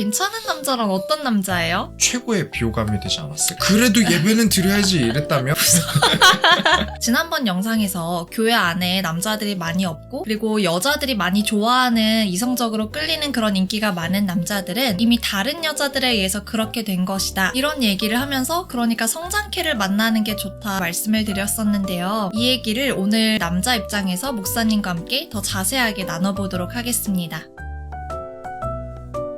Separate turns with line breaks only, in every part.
괜찮은 남자란 어떤 남자예요?
최고의 비호감이 되지 않았을까? 그래도 예배는 드려야지 이랬다면?
지난번 영상에서 교회 안에 남자들이 많이 없고 그리고 여자들이 많이 좋아하는 이성적으로 끌리는 그런 인기가 많은 남자들은 이미 다른 여자들에 의해서 그렇게 된 것이다. 이런 얘기를 하면서 그러니까 성장케를 만나는 게 좋다 말씀을 드렸었는데요. 이 얘기를 오늘 남자 입장에서 목사님과 함께 더 자세하게 나눠보도록 하겠습니다.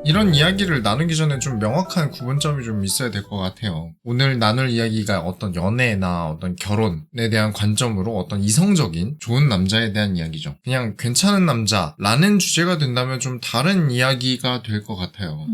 이런 이야기를 나누기 전에 좀 명확한 구분점이 좀 있어야 될 것 같아요. 오늘 나눌 이야기가 어떤 연애나 어떤 결혼에 대한 관점으로 어떤 이성적인 좋은 남자에 대한 이야기죠. 그냥 괜찮은 남자라는 주제가 된다면 좀 다른 이야기가 될 것 같아요.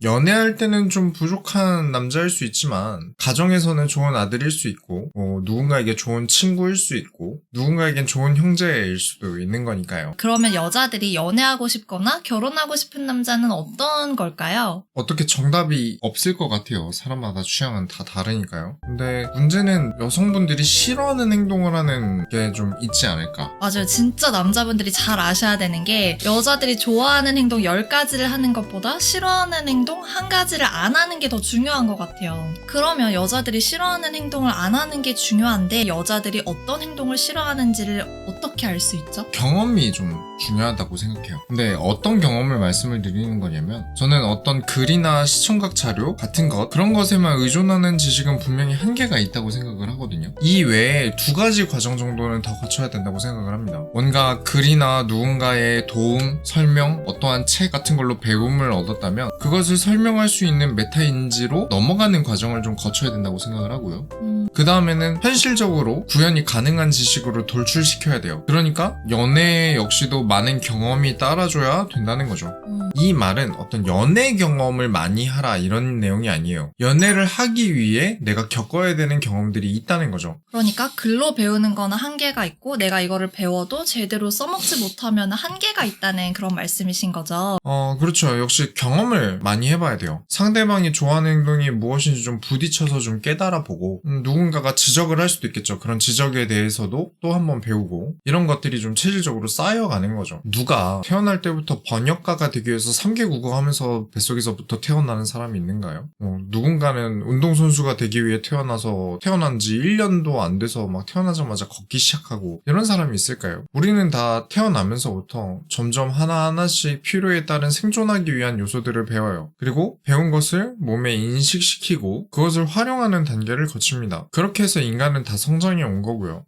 연애할 때는 좀 부족한 남자일 수 있지만 가정에서는 좋은 아들일 수 있고 누군가에게 좋은 친구일 수 있고 누군가에겐 좋은 형제일 수도 있는 거니까요.
그러면 여자들이 연애하고 싶거나 결혼하고 싶은 남자는 어떤 걸까요?
어떻게 정답이 없을 것 같아요. 사람마다 취향은 다 다르니까요. 근데 문제는 여성분들이 싫어하는 행동을 하는 게 좀 있지 않을까.
맞아요. 진짜 남자분들이 잘 아셔야 되는 게 여자들이 좋아하는 행동 10가지를 하는 것보다 싫어하는 행동 1가지를 안 하는 게 더 중요한 것 같아요. 그러면 여자들이 싫어하는 행동을 안 하는 게 중요한데 여자들이 어떤 행동을 싫어하는지를 어떻게 알 수 있죠?
경험이 좀 중요하다고 생각해요. 근데 어떤 경험을 말씀을 드리는 거냐면 저는 어떤 글이나 시청각 자료 같은 것 그런 것에만 의존하는 지식은 분명히 한계가 있다고 생각을 하거든요. 이 외에 2가지 과정 정도는 더 거쳐야 된다고 생각을 합니다. 뭔가 글이나 누군가의 도움, 설명, 어떠한 책 같은 걸로 배움을 얻었다면 그것을 설명할 수 있는 메타인지로 넘어가는 과정을 좀 거쳐야 된다고 생각을 하고요. 그 다음에는 현실적으로 구현이 가능한 지식으로 돌출시켜야 돼요. 그러니까 연애 역시도 많은 경험이 따라줘야 된다는 거죠. 이 말은 어떤 연애 경험을 많이 하라 이런 내용이 아니에요. 연애를 하기 위해 내가 겪어야 되는 경험들이 있다는 거죠.
그러니까 글로 배우는 거는 한계가 있고 내가 이거를 배워도 제대로 써먹지 못하면 한계가 있다는 그런 말씀이신 거죠.
그렇죠. 역시 경험을 많이 해봐야 돼요. 상대방이 좋아하는 행동이 무엇인지 좀 부딪혀서 좀 깨달아보고 누군가가 지적을 할 수도 있겠죠. 그런 지적에 대해서도 또 한번 배우고 이런 것들이 좀 체질적으로 쌓여가는 거죠. 누가 태어날 때부터 번역가가 되기 위해서 3개 국어하면서 뱃속에서부터 태어나는 사람이 있는가요? 누군가는 운동선수가 되기 위해 태어나서 태어난 지 1년도 안 돼서 막 태어나자마자 걷기 시작하고 이런 사람이 있을까요? 우리는 다 태어나면서부터 점점 하나하나씩 필요에 따른 생존하기 위한 요소들을 배워요. 그리고 배운 것을 몸에 인식시키고 그것을 활용하는 단계를 거칩니다. 그렇게 해서 인간은 다 성장해 온 거고요.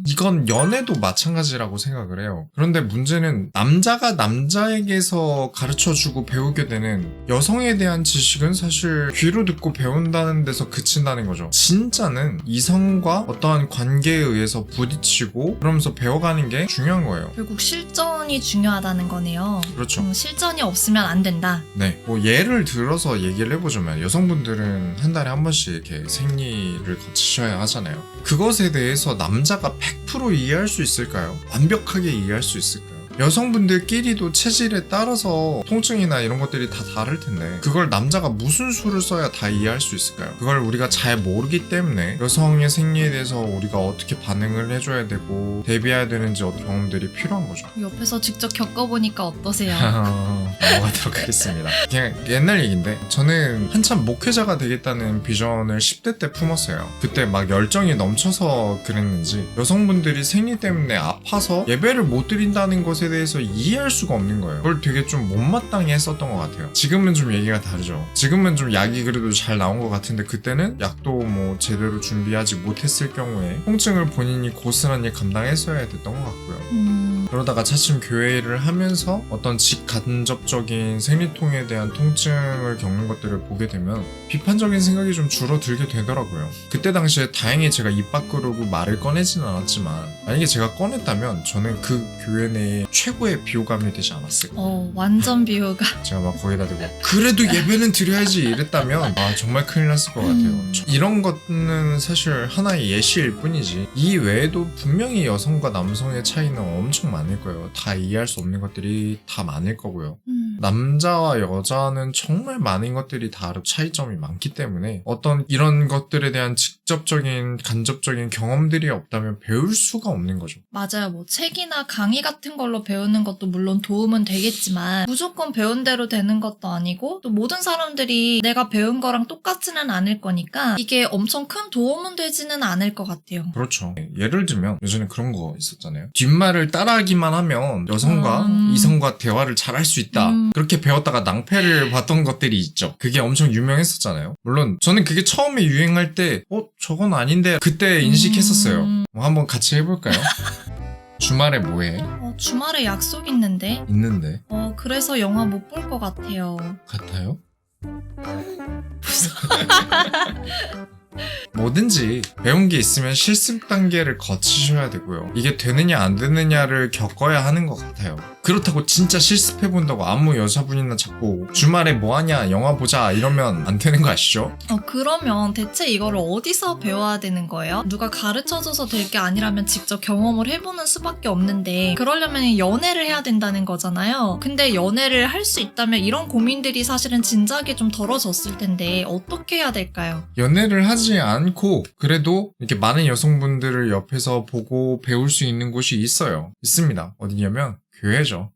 이건 연애도 마찬가지라고 생각을 해요. 그런데 문제는 남자가 남자에게서 가르쳐주고 배우게 되는 여성에 대한 지식은 사실 귀로 듣고 배운다는 데서 그친다는 거죠. 진짜는 이성과 어떠한 관계에 의해서 부딪히고 그러면서 배워가는 게 중요한 거예요.
결국 실전이 중요하다는 거네요.
그렇죠.
실전이 없으면 안 된다.
네, 예를 들어서 얘기를 해보자면 여성분들은 한 달에 한 번씩 이렇게 생리를 거치셔야 하잖아요. 그것에 대해서 남자가 100% 이해할 수 있을까요? 완벽하게 이해할 수 있을까요? 여성분들끼리도 체질에 따라서 통증이나 이런 것들이 다 다를 텐데 그걸 남자가 무슨 수를 써야 다 이해할 수 있을까요? 그걸 우리가 잘 모르기 때문에 여성의 생리에 대해서 우리가 어떻게 반응을 해줘야 되고 대비해야 되는지 어떤 경험들이 필요한 거죠.
옆에서 직접 겪어보니까 어떠세요?
넘어가도록 하겠습니다. 그냥 옛날 얘기인데 저는 한참 목회자가 되겠다는 비전을 10대 때 품었어요. 그때 막 열정이 넘쳐서 그랬는지 여성분들이 생리 때문에 아파서 예배를 못 드린다는 것에 대해서 이해할 수가 없는 거예요. 그걸 되게 좀 못마땅해 했었던 것 같아요. 지금은 좀 얘기가 다르죠. 지금은 좀 약이 그래도 잘 나온 것 같은데 그때는 약도 뭐 제대로 준비하지 못했을 경우에 통증을 본인이 고스란히 감당했어야 됐던 것 같고요. 그러다가 차츰 교회를 하면서 어떤 직간접적인 생리통에 대한 통증을 겪는 것들을 보게 되면 비판적인 생각이 좀 줄어들게 되더라고요. 그때 당시에 다행히 제가 입 밖으로 말을 꺼내지는 않았지만 만약에 제가 꺼냈다면 저는 그 교회 내에 최고의 비호감이 되지 않았을까.
완전 비호감.
제가 막 거기다 대고 그래도 예배는 드려야지 이랬다면 정말 큰일 났을 것 같아요. 이런 것은 사실 하나의 예시일 뿐이지 이 외에도 분명히 여성과 남성의 차이는 엄청 많을 거예요. 다 이해할 수 없는 것들이 다 많을 거고요. 남자와 여자는 정말 많은 것들이 다른 차이점이 많기 때문에 어떤 이런 것들에 대한 직접적인 간접적인 경험들이 없다면 배울 수가 없는 거죠.
맞아요. 뭐 책이나 강의 같은 걸로 배우는 것도 물론 도움은 되겠지만 무조건 배운 대로 되는 것도 아니고 또 모든 사람들이 내가 배운 거랑 똑같지는 않을 거니까 이게 엄청 큰 도움은 되지는 않을 것 같아요.
그렇죠. 예를 들면 예전에 그런 거 있었잖아요. 뒷말을 따라하기만 하면 여성과 이성과 대화를 잘할 수 있다. 그렇게 배웠다가 낭패를 봤던 것들이 있죠. 그게 엄청 유명했었잖아요. 물론 저는 그게 처음에 유행할 때 저건 아닌데 그때 인식했었어요. 한번 같이 해볼까요? 주말에 뭐해?
주말에 약속 있는데
있는데
그래서 영화 못 볼 것 같아요.
같아요? 뭐든지 배운 게 있으면 실습 단계를 거치셔야 되고요. 이게 되느냐 안 되느냐를 겪어야 하는 것 같아요. 그렇다고 진짜 실습해본다고 아무 여자분이나 자꾸 주말에 뭐하냐 영화 보자 이러면 안 되는 거 아시죠?
그러면 대체 이거를 어디서 배워야 되는 거예요? 누가 가르쳐줘서 될 게 아니라면 직접 경험을 해보는 수밖에 없는데 그러려면 연애를 해야 된다는 거잖아요. 근데 연애를 할 수 있다면 이런 고민들이 사실은 진작에 좀 덜어졌을 텐데 어떻게 해야 될까요?
연애를 하지 않고 그래도 이렇게 많은 여성분들을 옆에서 보고 배울 수 있는 곳이 있습니다. 어디냐면 교회죠.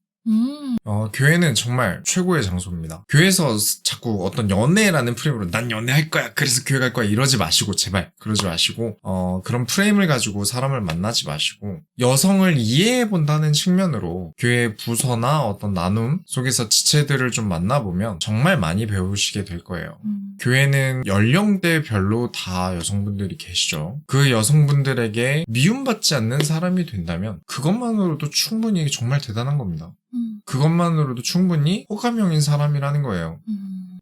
교회는 정말 최고의 장소입니다. 교회에서 자꾸 어떤 연애라는 프레임으로 난 연애할 거야 그래서 교회 갈 거야 이러지 마시고 제발 그러지 마시고 그런 프레임을 가지고 사람을 만나지 마시고 여성을 이해해 본다는 측면으로 교회 부서나 어떤 나눔 속에서 지체들을 좀 만나보면 정말 많이 배우시게 될 거예요. 교회는 연령대별로 다 여성분들이 계시죠. 그 여성분들에게 미움받지 않는 사람이 된다면 그것만으로도 충분히 정말 대단한 겁니다. 그것만으로도 충분히 호감형인 사람이라는 거예요.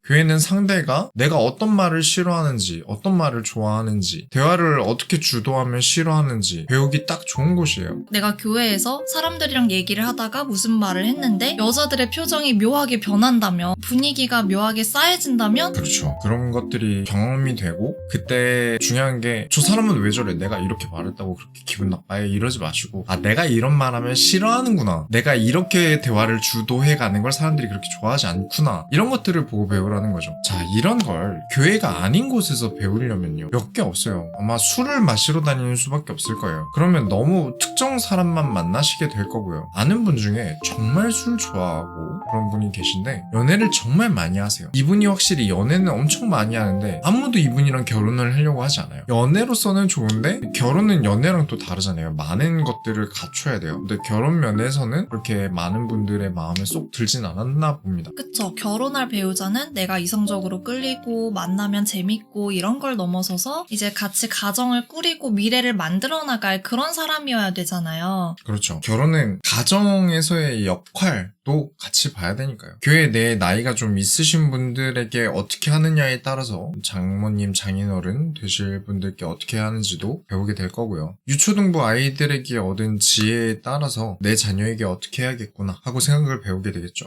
교회는 상대가 내가 어떤 말을 싫어하는지, 어떤 말을 좋아하는지, 대화를 어떻게 주도하면 싫어하는지 배우기 딱 좋은 곳이에요.
내가 교회에서 사람들이랑 얘기를 하다가 무슨 말을 했는데 여자들의 표정이 묘하게 변한다면 분위기가 묘하게 싸해진다면
그렇죠. 그런 것들이 경험이 되고 그때 중요한 게 저 사람은 왜 저래? 내가 이렇게 말했다고 그렇게 기분 나빠해? 이러지 마시고 내가 이런 말하면 싫어하는구나. 내가 이렇게 대화를 주도해가는 걸 사람들이 그렇게 좋아하지 않구나. 이런 것들을 보고 배우라는 거죠. 자, 이런 걸 교회가 아닌 곳에서 배우려면요. 몇 개 없어요. 아마 술을 마시러 다니는 수밖에 없을 거예요. 그러면 너무 특정 사람만 만나시게 될 거고요. 아는 분 중에 정말 술 좋아하고 그런 분이 계신데 연애를 정말 많이 하세요. 이분이 확실히 연애는 엄청 많이 하는데 아무도 이분이랑 결혼을 하려고 하지 않아요. 연애로서는 좋은데 결혼은 연애랑 또 다르잖아요. 많은 것들을 갖춰야 돼요. 근데 결혼 면에서는 그렇게 많은 분들의 마음에 쏙 들진 않았나 봅니다.
그쵸. 결혼할 배우자는 내가 이성적으로 끌리고 만나면 재밌고 이런 걸 넘어서서 이제 같이 가정을 꾸리고 미래를 만들어 나갈 그런 사람이어야 되잖아요.
그렇죠. 결혼은 가정에서의 역할도 같이 봐야 되니까요. 교회 내에 나이가 좀 있으신 분들에게 어떻게 하느냐에 따라서 장모님, 장인어른 되실 분들께 어떻게 하는지도 배우게 될 거고요. 유초등부 아이들에게 얻은 지혜에 따라서 내 자녀에게 어떻게 해야겠구나 하고 생각을 배우게 되겠죠.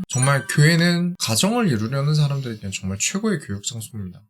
정말 교회는 가정을 이루려는 사람들에게는 정말 최고의 교육 장소입니다.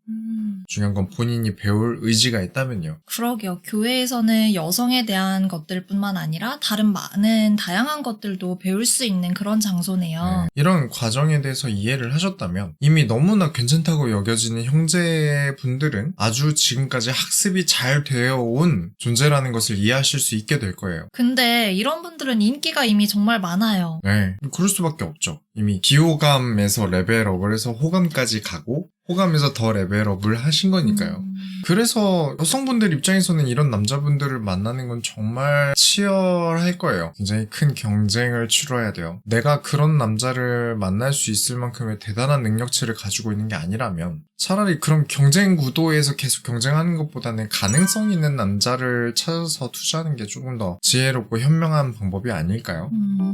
중요한 건 본인이 배울 의지가 있다면요.
그러게요. 교회에서는 여성에 대한 것들뿐만 아니라 다른 많은 다양한 것들도 배울 수 있는 그런 장소네요.
네. 이런 과정에 대해서 이해를 하셨다면 이미 너무나 괜찮다고 여겨지는 형제분들은 아주 지금까지 학습이 잘 되어 온 존재라는 것을 이해하실 수 있게 될 거예요.
근데 이런 분들은 인기가 이미 정말 많아요.
네, 그럴 수밖에 없죠. 이미 비호감에서 레벨업을 해서 호감까지 가고 호감에서 더 레벨업을 하신 거니까요. 그래서 여성분들 입장에서는 이런 남자분들을 만나는 건 정말 치열할 거예요. 굉장히 큰 경쟁을 치러야 돼요. 내가 그런 남자를 만날 수 있을 만큼의 대단한 능력치를 가지고 있는 게 아니라면 차라리 그런 경쟁 구도에서 계속 경쟁하는 것보다는 가능성 있는 남자를 찾아서 투자하는 게 조금 더 지혜롭고 현명한 방법이 아닐까요?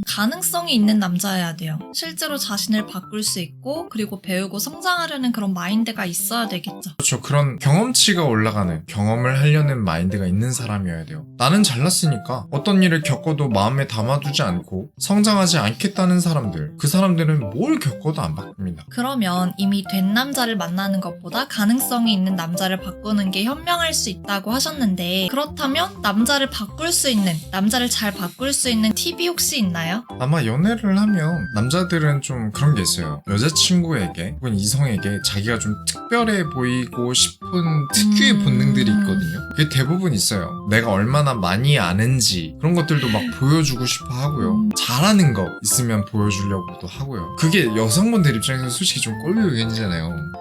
가능성이 있는 남자여야 돼요. 실제로 자신을 바꿀 수 있고 그리고 배우고 성장하려는 그런 마인드가 있어야 되겠죠.
그렇죠. 그런 경험 경험치가 올라가는, 경험을 하려는 마인드가 있는 사람이어야 돼요. 나는 잘났으니까 어떤 일을 겪어도 마음에 담아두지 않고 성장하지 않겠다는 사람들, 그 사람들은 뭘 겪어도 안 바꿉니다.
그러면 이미 된 남자를 만나는 것보다 가능성이 있는 남자를 바꾸는 게 현명할 수 있다고 하셨는데, 그렇다면 남자를 바꿀 수 있는, 남자를 잘 바꿀 수 있는 팁이 혹시 있나요?
아마 연애를 하면 남자들은 좀 그런 게 있어요. 여자친구에게 혹은 이성에게 자기가 좀 특별해 보이고 싶은 특유의 본능들이 있거든요. 그게 대부분 있어요. 내가 얼마나 많이 아는지 그런 것들도 막 보여주고 싶어 하고요. 잘하는 거 있으면 보여주려고도 하고요. 그게 여성분들 입장에서 솔직히 좀 꼴보기견이잖아요.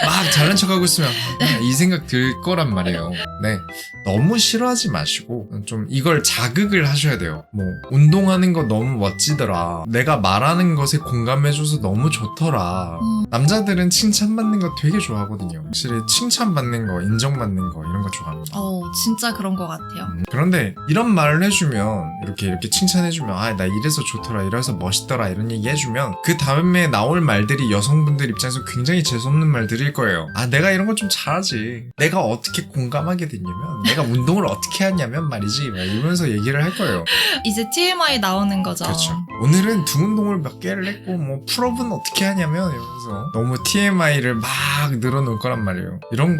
막 잘난 척하고 있으면 이 생각 들 거란 말이에요. 네, 너무 싫어하지 마시고 좀 이걸 자극을 하셔야 돼요. 뭐 운동하는 거 너무 멋지더라, 내가 말하는 것에 공감해줘서 너무 좋더라. 남자들은 칭찬받는 거 되게 좋아하거든요. 확실히 칭찬받는 거, 인정받는 거 이런 거 좋아합니다.
진짜 그런 것 같아요.
그런데 이런 말을 해주면, 이렇게 칭찬해주면, 나 이래서 좋더라, 이래서 멋있더라 이런 얘기 해주면 그 다음에 나올 말들이 여성분들 입장에서 굉장히 재수없는 말들일 거예요. 내가 이런 걸 좀 잘하지, 내가 어떻게 공감하게 됐냐면, 내가 운동을 어떻게 하냐면 말이지, 막 이러면서 얘기를 할 거예요.
이제 TMI 나오는 거죠.
그렇죠. 오늘은 등 운동을 몇 개를 했고 뭐 풀업은 어떻게 하냐면 이러면서 너무 TMI를 막 늘어놓을 거란 말이에요. 이런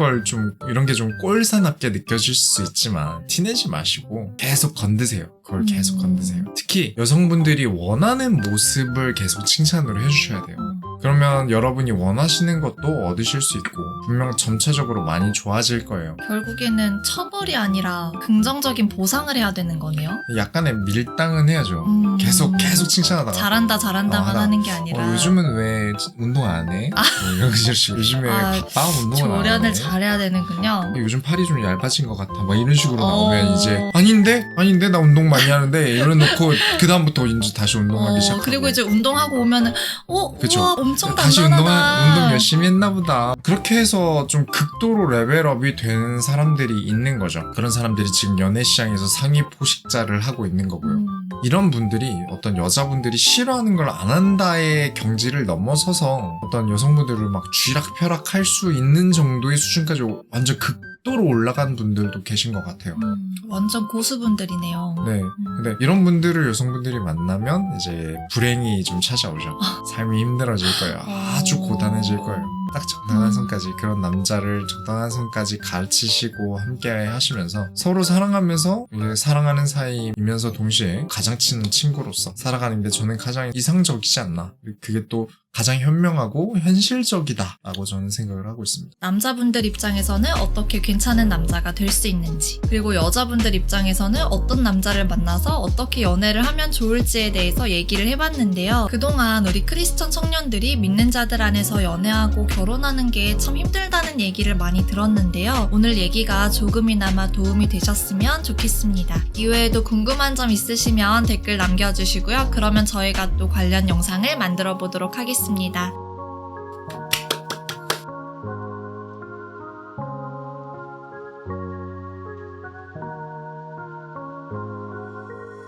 게 좀 꼴사납게 느껴질 수 있지만 티내지 마시고 계속 건드세요. 그걸 계속 건드세요. 특히 여성분들이 원하는 모습을 계속 칭찬으로 해주셔야 돼요. 그러면 여러분이 원하시는 것도 얻으실 수 있고 분명 점차적으로 많이 좋아질 거예요.
결국에는 처벌이 아니라 긍정적인 보상을 해야 되는 거네요.
약간의 밀당은 해야죠. 계속 칭찬하다가
잘한다만 하는 게 아니라
요즘은 왜 운동 안 해? 뭐 이런 식으로 요즘에 바빠 운동을 안 해?
조련을 잘해야 되는군요.
요즘 팔이 좀 얇아진 것 같아, 막 이런 식으로 나오면 이제 아닌데 나 운동 많이 하는데 이래놓고 그 다음부터 이제 다시 운동하기 시작하고.
그리고 이제 운동하고 오면은
그쵸.
우와, 엄청
다시
단단하다.
운동 열심히 했나 보다. 그렇게 해서 좀 극도로 레벨업이 되는 사람들이 있는 거죠. 그런 사람들이 지금 연애 시장에서 상위 포식자를 하고 있는 거고요. 이런 분들이 어떤 여자분들이 싫어하는 걸 안 한다의 경지를 넘어서서 어떤 여성분들을 막 쥐락펴락할 수 있는 정도의 수준까지 완전 극도로 올라간 분들도 계신 것 같아요.
완전 고수분들이네요.
네. 근데 이런 분들을 여성분들이 만나면 이제 불행이 좀 찾아오죠. 삶이 힘들어질 거예요. 아주 고단해질 거예요. 딱 적당한 선까지, 그런 남자를 적당한 선까지 가르치시고 함께 하시면서 서로 사랑하면서 사랑하는 사이이면서 동시에 가장 친한 친구로서 살아가는 게 저는 가장 이상적이지 않나. 그게 또 가장 현명하고 현실적이다 라고 저는 생각을 하고 있습니다.
남자분들 입장에서는 어떻게 괜찮은 남자가 될 수 있는지, 그리고 여자분들 입장에서는 어떤 남자를 만나서 어떻게 연애를 하면 좋을지에 대해서 얘기를 해봤는데요. 그동안 우리 크리스천 청년들이 믿는 자들 안에서 연애하고 결혼하는 게 참 힘들다는 얘기를 많이 들었는데요. 오늘 얘기가 조금이나마 도움이 되셨으면 좋겠습니다. 이외에도 궁금한 점 있으시면 댓글 남겨주시고요. 그러면 저희가 또 관련 영상을 만들어 보도록 하겠습니다.